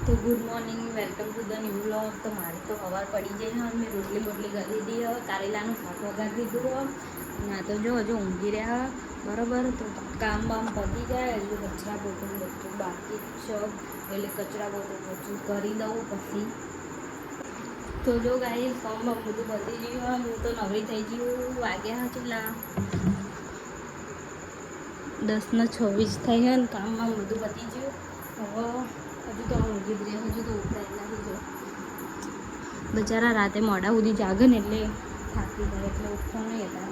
તો good morning, welcome to the new vlog. તો મારી તો સવાર પડી જાય ને મેં રોટલી બોટલી કરી દીધી હવે કારેલાનું શાક વગાડી દીધું હોય ના તો જો હજુ ઊંઘી રહ્યા બરાબર. તો કામ બામ પતી જાય હજુ કચરા પોતું બધું બાકી છે એટલે કચરા પોતું ઓછું કરી દઉં પછી તો જો ગાઈસ કામ બામ બધું પતી ગયું. હું તો નવરી થઈ ગયું. વાગ્યા કેટલા 10:26 થઈ છે ને કામમાં બધું પતી ગયું. હવે હજુ તો ઊંઘી જ રહે, હજુ તો ઉઠાયેલા નથી. જો બચારા રાતે મોડા સુધી જાગે ને એટલે થાકી જાય એટલે ઉઠતો નહીં હતા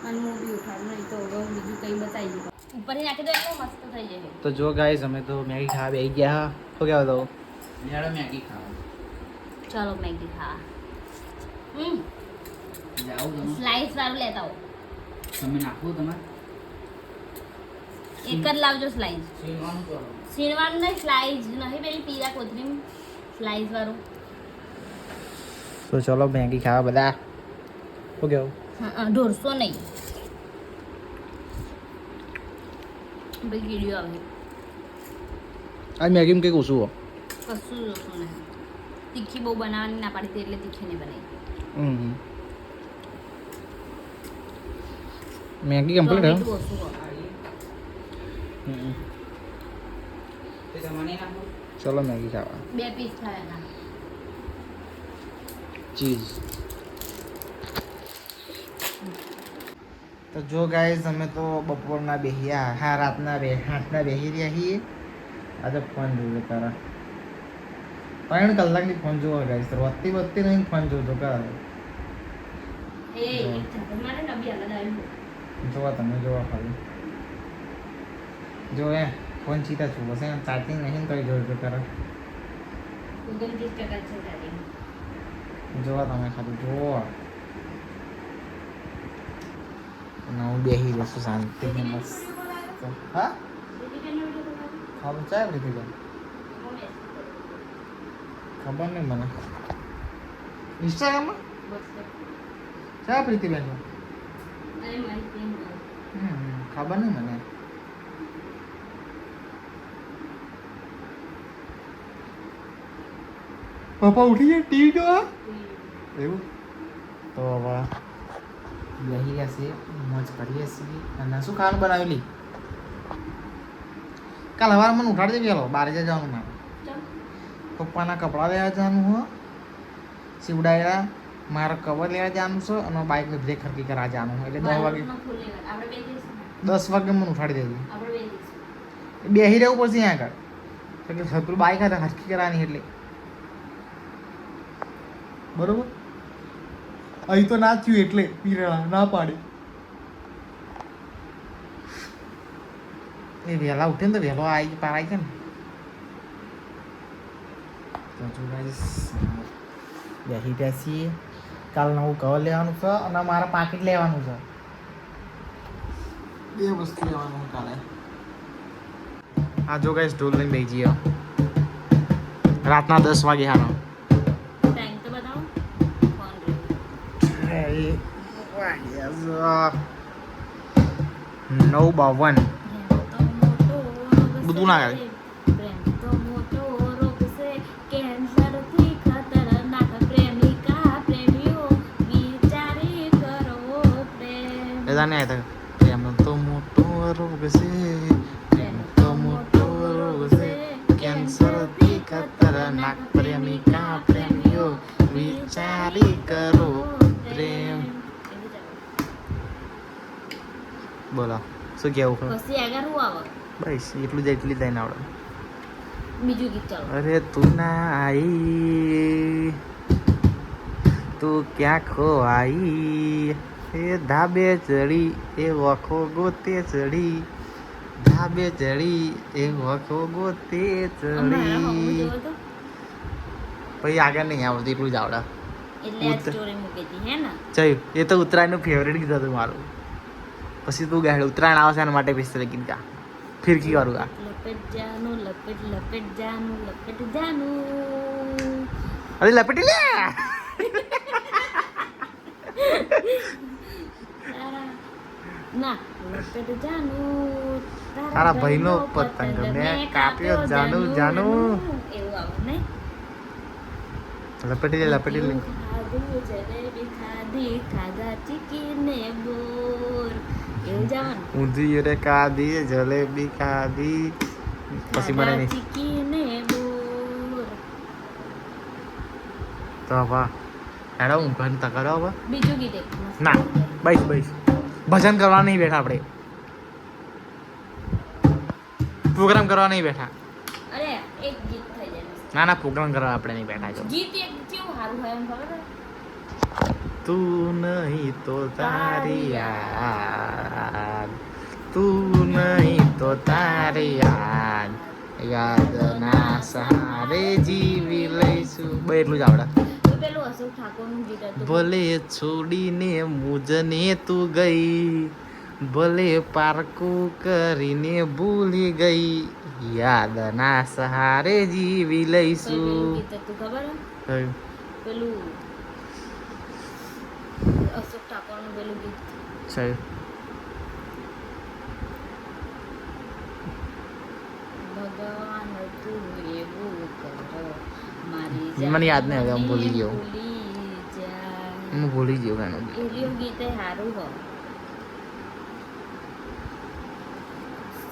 અને હું બી ઉઠાડું નહીં તો હવે બીજું કંઈ બતાવી દઉં ઉપરથી નાખી દો એટલે મસ્ત થઈ જાય. તો જો ગાઈસ અમે તો મેગી ખાવા બેસી ગયા. શું કહેવા દો યાર મેગી ખાવા ચાલો મેગી ખાવા. જાઓ તમે સ્લાઈસ વાળું લેતા હો. તમે નાખો તમારે એક જ લાવજો સ્લાઈસ. સીણવાનું કરો સીણવાનું નહીં, સ્લાઈસ નહીં પેલી પીળા કોથળી સ્લાઈસ વાળું. તો ચલો મેગી ખાવા બધા. શું કહેવું? હા 150 નહીં ભાઈ કીડીઓ આવે આ મેગીમાં કંઈક ઓછું હો. કશું જ ઓછું નહીં. તીખી બહુ બનાવવાની ના પાડી હતી એટલે તીખી નહીં બનાવી. મેગી કમ્પ્લીટ હે. ટોમેટું ઓછું હોય. તે તમને નાખો ચલો મેગી ખાવા. 2 પીસ થાય એના. ચીઝ. તો જો ગાઈસ અમે તો બપોરના બેહ્યા હા રાતના 8ના બેહી રહ્યા છીએ. આજે ફોન જોયો તારા 3 કલાકની ફોન જોવા ગાઈસ. વધતી નહીં ફોન જોતો કા એ એક ચાદર મારે નબી અલગ આવ્યું. જોવા તમે જોવા ખાલી જો એ ફોન ચીતા છું બસ એમ ચાર્જિંગ નહીં તો જોજો તારા 29% છે ચાર્જિંગ. જોવા તમે ખાલી જોવા. અને હું બેહી જશું શાંતિ મસ્ત. હા ખબર ચાય લીધી જાય ખબર નહીં મને. ઇન્સ્ટાગ્રામમાં ચા પ્રીતિબેન ખબર નહીં મને. પપ્પા ઉઠી ગયા ટીવી જોવા એવું. તો હવે બેસી ગયા છીએ મોજ કરીએ છીએ. અને શું ખાવાનું બનાવેલી કાલ સવારે મને ઉઠાડી દે ગયેલો 12 જવાનું મારે. પપ્પાના કપડાં લેવા જવાનું હો સીવડાયેલા. મારે કવર લેવા જવાનું છે અને બાઇકની બ્રેક હરકી કરવા જવાનું હોય એટલે 10 વાગે મને ઉઠાડી દેવી. બેસી રહેવું પડશે અહીંયા આગળ કે પેલું બાઇક હતા હરકી કરવાની એટલે બરોબર. અહીં તો ના થયું એટલે પીરેલા ના પાડી. એ વહેલા ઉઠે ને તો વહેલો આવી પારાય છે ને. તો જો ગાઈસ બેસી ગયા છીએ. કાલ નવું કવર લેવાનું છે અને મારે પાકીટ લેવાનું છે. 2 વસ્તુ લેવાનું કાલે. આ જો ગાઈસ ઢોલ લઈને બેસી ગયો રાતના 10 વાગે. હાનો ટાઈમ તો બતાવો. ફોન રહ્યો. 9:52 બધું ના આવે. પ્રેમ તો મોટો રોગ છે કેન્સરથી ખતરનાક. પ્રેમિકા પ્રેમીઓ વિચારી કરો પ્રેમ. એદા નહીં આવતા. પ્રેમ તો મોટો રોગ છે પ્રેમ તો મોટો રોગ છે કેન્સરથી ખતરનાક. પ્રેમિકા પ્રેમીઓ વિચારી કરો પ્રેમ. બોલો શું કેવું છે? પછી આગળ હું આવે બસ એટલું જ એટલી થઈને આવડે. બીજું ગીત ચાલો. અરે તું ના આઈ તું ક્યાં ખોવાઈ એ ધાબે ચડી એ વખો ગોતે ચડી. ધાબે ચડી એ વખો ગોતે ચડી. પછી આગળ નહીં આવડતું એટલું જ આવડે. એટલે આ સ્ટોરી મૂકી હતી હે ને. ચયું એ તો ઉત્તરાયણનું ફેવરેટ ગીત હતું મારું. પછી તું ગાડે ઉત્તરાયણ આવશે એના માટે પિસ્તોલ ગીત ગા ફિરકી વાળું ગા. લપેટ જાનું લપેટ લપેટ જાનું લપેટ જાનું. અરે લપેટી લે. ના લપેટ જાનું તારા ભાઈનો પતંગ મેં કાપ્યો જાનું જાનું. એવું આવે નહીં લપેટી લે ખાધું જલેબી ખાધી ખાધા ચીકીને બોર એવું જવાનું ઊંધિયું રે ખાધી જલેબી ખાધી પછી મને નહીં ચીકીને બોર તો વાહ હેડો ઊંઘ તો કરો હવે બીજું ગીત એક મસ્ત ના બસ ભજન કરવા નહીં બેઠા આપણે પ્રોગ્રામ કરવા નહીં બેઠા અરે એક ગીત થઈ જાય મસ્ત. ના પ્રોગ્રામ કરવા આપણે નહીં બેઠા જો ગીત એક કેવું સારું હોય એમ ખબર છે? તું નહીં તો તારી યાદ તું નહીં તો તારી યાદ ના સહારે જીવી લઈશું બે એટલું જ આવડે તો પેલું અશોક ઠાકોરનું ગીત હતું ભલે છોડીને મુજને તું ગઈ ભલે પારકું કરીને ભૂલી ગઈ યાદ ના સહારે જીવી તો પેલું લઈશું ગીત હતું ખબર છે? કયું? પેલું અશોક ઠાકોરનું પેલું ગીત છે ભગવાન તું એવું કરો મારી મને યાદ નહીં આવ્યું, હું ભૂલી ગયો. ભૂલી જા. હું ભૂલી ગયો ગાનું એલિયું ગીતે સારું હો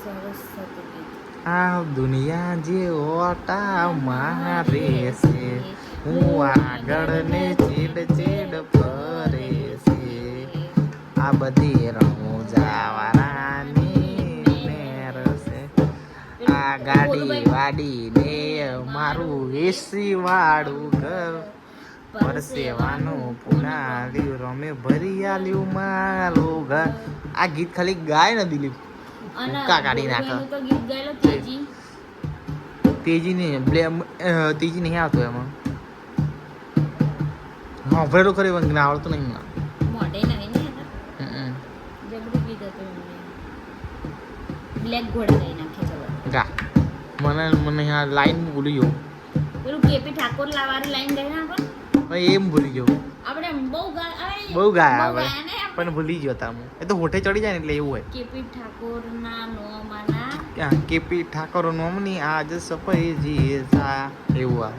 સરસ હતું ગીત આ દુનિયા જે ઓટા મારે છે હું આગળ ને ચીડ ફરે છે આ બધી રમૂજાવાળાની મેર છે આ ગાડી વાડી ને મારું એસી વાળું ઘર પરસેવાનું પુનાલ્યું રમે ભરી આલ્યું મારું ઘર આ ગીત ખાલી ગાય ને દિલીપ અને ભૂકા કાઢી નાખે. ભોળુભાઈનું તો ગીત ગાયેલું તેજી તેજી નહીં આવતો એમાં હા ભરેલું ખરી પણ આવડતું નહીં મને મોઢે નહીં ને હતા જબરું ગીત હતું એમને બ્લેક ઘોડા ગાઈ નાખે ચલો ગા મને આ લાઈન ભૂલી ગયો પેલું કેપી ઠાકોર લાવારી લાઈન ગઈ ના પણ ભાઈ એમ ભૂલી ગયો આપણે બહુ બહુ ગાયા આપણે ગાયા ને પણ ભૂલી ગયો તા હું એ તો હોઠે ચડી જાય ને એટલે એવું હોય કેપી ઠાકોર ના નોમાના કેપી ઠાકોર નોમની આજ સફાઈ જી એવું આ